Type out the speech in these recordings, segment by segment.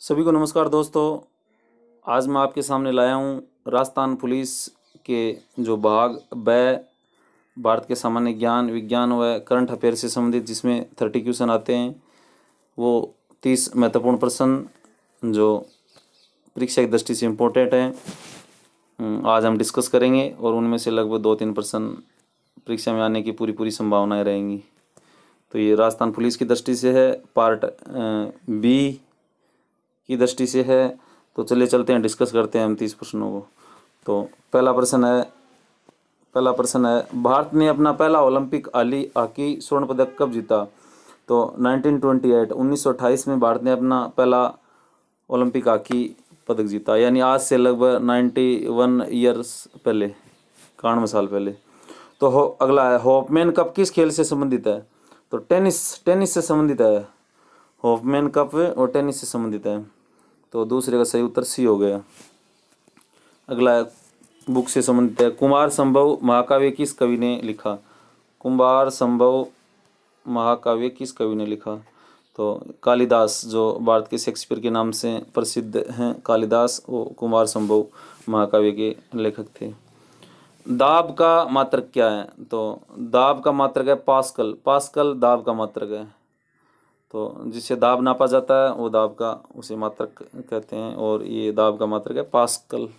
सभी को नमस्कार दोस्तों। आज मैं आपके सामने लाया हूँ राजस्थान पुलिस के जो भाग ब भारत के सामान्य ज्ञान विज्ञान व करंट अफेयर से संबंधित जिसमें 30 क्वेश्चन आते हैं। वो 30 महत्वपूर्ण प्रश्न जो परीक्षा की दृष्टि से इम्पोर्टेंट हैं आज हम डिस्कस करेंगे और उनमें से लगभग 2-3 प्रश्न परीक्षा में आने की पूरी संभावनाएं रहेंगी। तो ये राजस्थान पुलिस की दृष्टि से है, पार्ट बी की दृष्टि से है। तो चलिए चलते हैं, डिस्कस करते हैं हम 30 प्रश्नों को। तो पहला प्रश्न है भारत ने अपना पहला ओलंपिक हॉकी स्वर्ण पदक कब जीता? तो 1928 1928 में भारत ने अपना पहला ओलंपिक हॉकी पदक जीता, यानी आज से लगभग 91 ईयर्स पहले, 91 साल पहले। तो अगला है होफमैन कप किस खेल से संबंधित है? तो टेनिस से संबंधित है। होफमैन कप और टेनिस से संबंधित है। तो दूसरे का सही उत्तर सी हो गया। अगला है बुक से संबंधित है कुमार संभव महाकाव्य किस कवि ने लिखा? कुमार संभव महाकाव्य किस कवि ने लिखा? तो कालिदास, जो भारत के शेक्सपियर के नाम से प्रसिद्ध हैं कालिदास, वो कुमार संभव महाकाव्य के लेखक थे। दाब का मात्रक क्या है? तो दाब का मात्रक है पास्कल। पास्कल दाब का मात्रक है। तो जिससे दाब नापा जाता है वो दाब का उसे मात्रक कहते हैं, और ये दाब का मात्रक है पास्कल।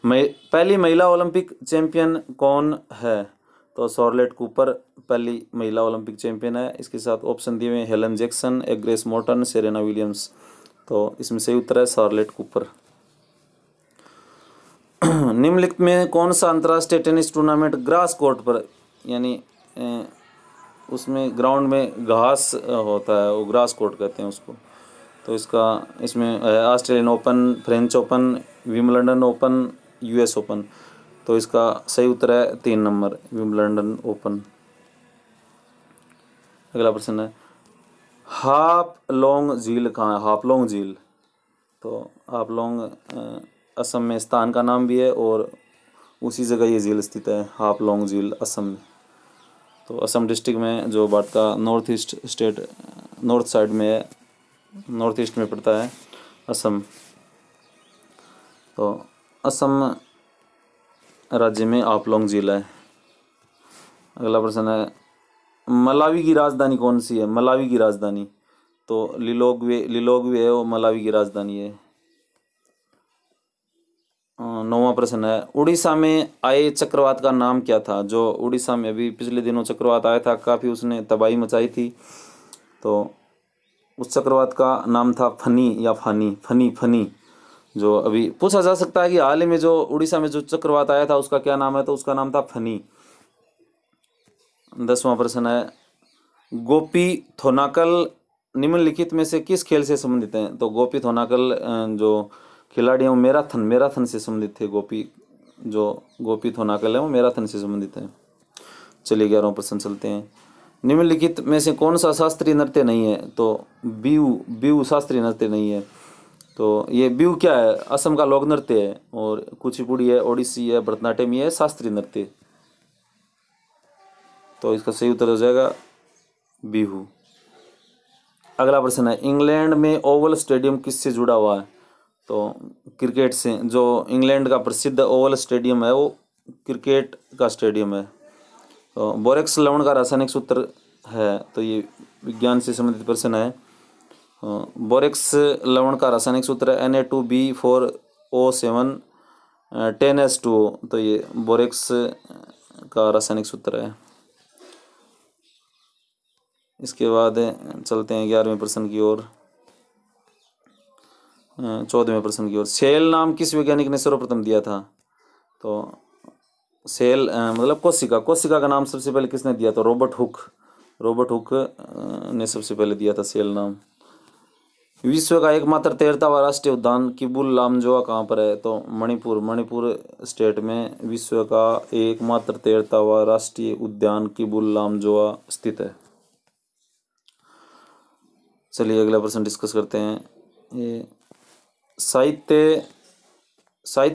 पहली महिला ओलंपिक चैंपियन कौन है? तो शॉर्लेट कूपर पहली महिला ओलंपिक चैंपियन है। इसके साथ ऑप्शन दिए हुए Helen Jackson, Grace Morton, Serena Williams. तो इसमें सही उत्तर है शॉर्लेट कूपर। निम्नलिखित में कौन सा अंतर्राष्ट्रीय टेनिस टूर्नामेंट ग्रास कोर्ट पर, यानी उसमें ग्राउंड में घास होता है, वो ग्रास कोर्ट कहते हैं उसको। तो इसमें Australian open, French open, Wimbledon open, US open. तो इसका सही उत्तर है 3 नंबर, विंबलडन ओपन। अगला प्रश्न है हाफलोंग झील कहाँ है? हाफलोंग झील, तो हाफलोंग असम में स्थान का नाम भी है और उसी जगह ये झील स्थित है, हाफलोंग झील असम में। तो असम डिस्ट्रिक्ट में, जो भारत का north east state, north side में है, नॉर्थ ईस्ट में पड़ता है असम। तो असम राज्य में हाफलोंग झील है। अगला प्रश्न है मलावी की राजधानी कौन सी है? मलावी की राजधानी, तो लिलोंगवे है, वो मलावी की राजधानी है। 9वां प्रश्न है उड़ीसा में आए चक्रवात का नाम क्या था? जो उड़ीसा में अभी पिछले दिनों चक्रवात आया था, काफ़ी उसने तबाही मचाई थी। तो उस चक्रवात का नाम था फनी या फनी। जो अभी पूछा जा सकता है कि हाल ही में जो उड़ीसा में जो चक्रवात आया था उसका क्या नाम है? तो उसका नाम था फनी। 10वां प्रश्न है गोपी थोनाकल निम्नलिखित में से किस खेल से संबंधित हैं? तो गोपी थोनाकल जो खिलाड़ी हैं वो मैराथन से संबंधित थे। गोपी थोनाकल है वो मैराथन से संबंधित है। चलिए 11वां प्रश्न चलते हैं। निम्नलिखित में से कौन सा शास्त्रीय नृत्य नहीं है? तो बिहू शास्त्रीय नृत्य नहीं है। तो ये बिहू क्या है? असम का लोक नृत्य है, और कुचिपुड़ी है, ओडिसी है, भरतनाट्यम, ये है शास्त्रीय नृत्य। तो इसका सही उत्तर हो जाएगा बिहू। अगला प्रश्न है इंग्लैंड में ओवल स्टेडियम किससे जुड़ा हुआ है? तो क्रिकेट से। जो इंग्लैंड का प्रसिद्ध ओवल स्टेडियम है वो क्रिकेट का स्टेडियम है। तो बोरेक्स लवण का रासायनिक सूत्र है, तो ये विज्ञान से संबंधित प्रश्न है। बोरेक्स लवण का रासायनिक सूत्र है Na2B4O7 10H2O। तो ये बोरेक्स का रासायनिक सूत्र है। इसके बाद चलते हैं 11वें प्रश्न की ओर, 14वें प्रश्न की ओर। सेल नाम किस वैज्ञानिक ने सर्वप्रथम दिया था? तो सेल मतलब कोशिका का नाम सबसे पहले किसने दिया? तो रॉबर्ट हुक ने सबसे पहले दिया था सेल नाम। विश्व का एकमात्र तैरता हुआ राष्ट्रीय उद्यान किबुल लामजोआ कहाँ पर है? तो मणिपुर स्टेट में विश्व का एकमात्र तैरता हुआ राष्ट्रीय उद्यान किबुल लामजोआ स्थित है। चलिए अगला प्रश्न डिस्कस करते हैं। ये साहित्य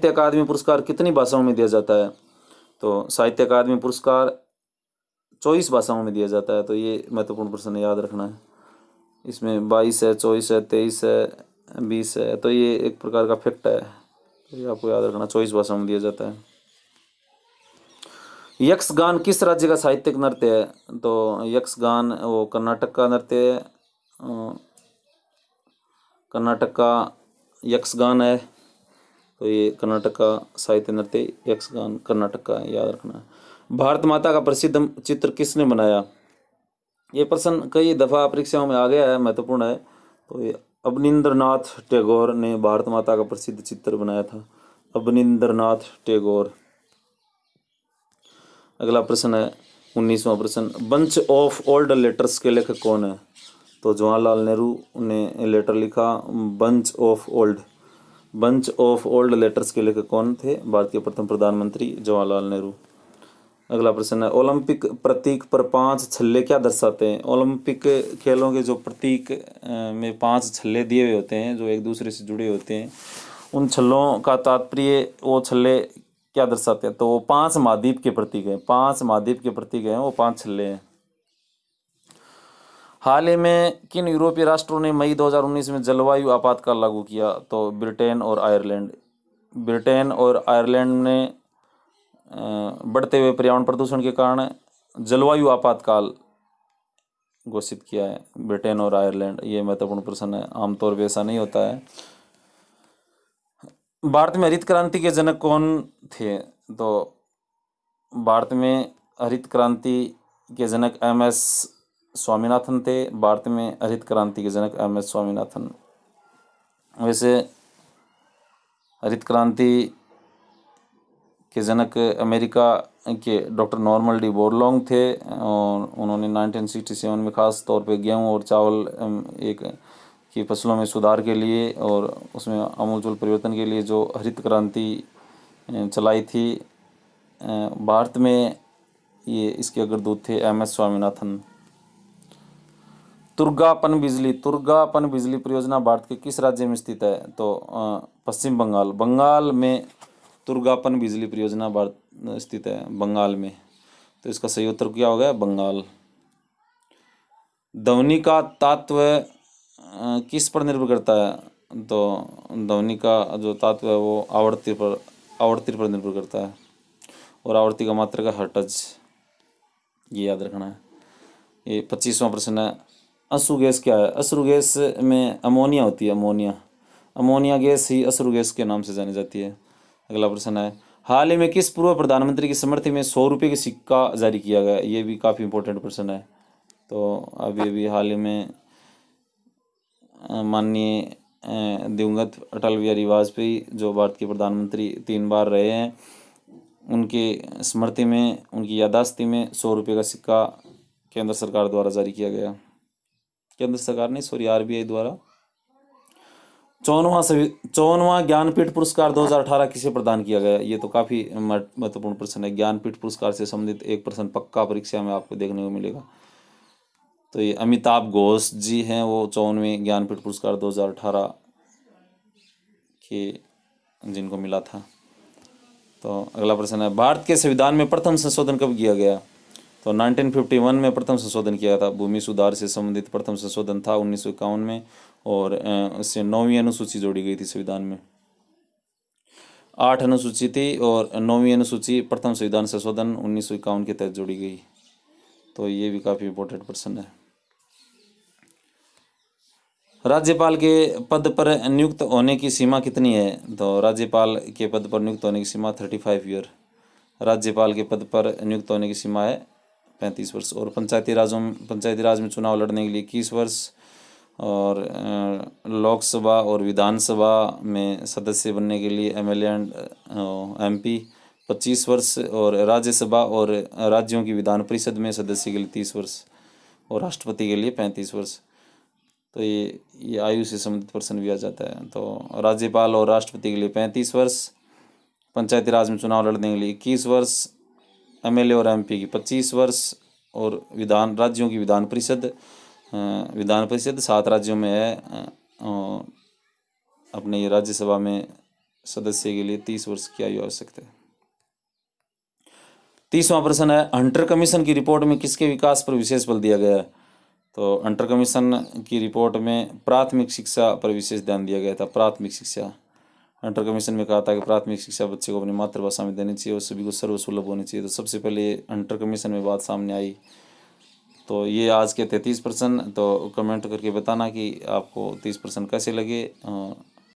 अकादमी पुरस्कार कितनी भाषाओं में दिया जाता है? तो साहित्य अकादमी पुरस्कार 24 भाषाओं में दिया जाता है। तो ये महत्वपूर्ण प्रश्न याद रखना है। इसमें 22 है, 24 है, 23 है, 20 है। तो ये एक प्रकार का फैक्ट है, तो ये आपको याद रखना, 24 भाषा में दिया जाता है। यक्षगान किस राज्य का साहित्यिक नृत्य है? तो यक्षगान वो कर्नाटक का नृत्य है, कर्नाटक का यक्षगान है। तो ये कर्नाटक का साहित्य नृत्य यक्षगान कर्नाटक का, याद रखना। भारत माता का प्रसिद्ध चित्र किसने बनाया? ये प्रश्न कई दफ़ा परीक्षाओं में आ गया है, महत्वपूर्ण है। तो ये अवनींद्रनाथ टैगोर ने भारत माता का प्रसिद्ध चित्र बनाया था, अवनींद्रनाथ टैगोर। अगला प्रश्न है 19वां प्रश्न, बंच ऑफ ओल्ड लेटर्स के लेखक कौन है? तो जवाहरलाल नेहरू ने लेटर लिखा बंच ऑफ ओल्ड लेटर्स के लेखक कौन थे? भारत के प्रथम प्रधानमंत्री जवाहरलाल नेहरू। अगला प्रश्न है, ओलंपिक प्रतीक पर 5 छल्ले क्या दर्शाते हैं? ओलंपिक खेलों के जो प्रतीक में 5 छल्ले दिए हुए होते हैं, जो एक दूसरे से जुड़े होते हैं, उन छल्लों का तात्पर्य, वो छल्ले क्या दर्शाते हैं? तो वो 5 महाद्वीप के प्रतीक हैं, 5 महाद्वीप के प्रतीक हैं, वो 5 छल्ले हैं। हाल ही में किन यूरोपीय राष्ट्रों ने मई 2019 में जलवायु आपातकाल लागू किया? तो ब्रिटेन और आयरलैंड। ब्रिटेन और आयरलैंड ने बढ़ते हुए पर्यावरण प्रदूषण के कारण जलवायु आपातकाल घोषित किया है, ब्रिटेन और आयरलैंड। ये महत्वपूर्ण प्रश्न है, आमतौर पर ऐसा नहीं होता है। भारत में हरित क्रांति के जनक कौन थे? तो भारत में हरित क्रांति के जनक MS स्वामीनाथन थे। भारत में हरित क्रांति के जनक MS स्वामीनाथन। वैसे हरित क्रांति के जनक अमेरिका के डॉक्टर नॉर्मन डी बोरलॉन्ग थे, और उन्होंने 1967 में खास तौर पे गेहूं और चावल एक की फसलों में सुधार के लिए और उसमें आमूलचूल परिवर्तन के लिए जो हरित क्रांति चलाई थी, भारत में ये इसके अग्रदूत थे MS स्वामीनाथन। तुर्गापन बिजली परियोजना भारत के किस राज्य में स्थित है? तो पश्चिम बंगाल। बंगाल में तुर्गापन बिजली परियोजना भारत स्थित है, बंगाल में। तो इसका सही उत्तर क्या होगा? बंगाल। ध्वनि का तात्व किस पर निर्भर करता है? तो ध्वनि का जो तात्व है वो आवृत्ति पर निर्भर करता है, और आवृत्ति का मात्रक हर्ट्ज, ये याद रखना है। ये 25वां प्रश्न है, अश्रु गैस क्या है? अश्रु गैस में अमोनिया होती है, अमोनिया गैस ही अश्रु गैस के नाम से जानी जाती है। अगला प्रश्न है, हाल ही में किस पूर्व प्रधानमंत्री की स्मृति में 100 रुपये का सिक्का जारी किया गया? ये भी काफ़ी इंपॉर्टेंट प्रश्न है। तो अभी हाल ही में माननीय दिवंगत अटल बिहारी वाजपेयी, जो भारत के प्रधानमंत्री 3 बार रहे हैं, उनकी स्मृति में, उनकी याददाश्ती में 100 रुपये का सिक्का केंद्र सरकार द्वारा जारी किया गया। केंद्र सरकार नहीं, सॉरी, RBI द्वारा। 54वां ज्ञानपीठ पुरस्कार 2018 किसे प्रदान किया गया? ये तो काफ़ी महत्वपूर्ण प्रश्न है। ज्ञानपीठ पुरस्कार से संबंधित एक प्रश्न पक्का परीक्षा में आपको देखने को मिलेगा। तो ये अमिताभ घोष जी हैं, वो 54वें ज्ञानपीठ पुरस्कार 2018 के जिनको मिला था। तो अगला प्रश्न है, भारत के संविधान में प्रथम संशोधन कब किया गया? तो 1951 में प्रथम संशोधन किया था। भूमि सुधार से संबंधित प्रथम संशोधन था 1951 में, और इससे 9वीं अनुसूची जोड़ी गई थी संविधान में। 8 अनुसूची थी, और 9वीं अनुसूची प्रथम संविधान संशोधन 1951 के तहत जोड़ी गई। तो ये भी काफ़ी इंपॉर्टेंट प्रश्न है। राज्यपाल के पद पर नियुक्त होने की सीमा कितनी है? तो राज्यपाल के पद पर नियुक्त होने की सीमा 35 ईयर। राज्यपाल के पद पर नियुक्त होने की सीमा है 35 वर्ष। और पंचायती राज में चुनाव लड़ने के लिए 21 वर्ष, और लोकसभा और विधानसभा में सदस्य बनने के लिए MLA एंड MP 25 वर्ष, और राज्यसभा और राज्यों की विधान परिषद में सदस्य के लिए 30 वर्ष, और राष्ट्रपति के लिए 35 वर्ष। तो ये आयु से संबंधित प्रश्न भी आ जाता है। तो राज्यपाल और राष्ट्रपति के लिए 35 वर्ष, पंचायती राज में चुनाव लड़ने के लिए 21 वर्ष, MLA और MP की 25 वर्ष, और राज्यों की विधान परिषद 7 राज्यों में है, अपने ये राज्यसभा में सदस्य के लिए 30 वर्ष की आयु आवश्यकता है। 30वां प्रश्न है, हंटर कमीशन की रिपोर्ट में किसके विकास पर विशेष बल दिया गया है? तो अंतर कमीशन की रिपोर्ट में प्राथमिक शिक्षा पर विशेष ध्यान दिया गया था। प्राथमिक शिक्षा, अंतर कमीशन में कहा था कि प्राथमिक शिक्षा बच्चे को अपनी मातृभाषा में देनी चाहिए और सभी को सर्वसुलभ होनी चाहिए। तो सबसे पहले अंतर कमीशन में बात सामने आई। तो ये आज के 33 प्रश्न। तो कमेंट करके बताना कि आपको 30 प्रश्न कैसे लगे।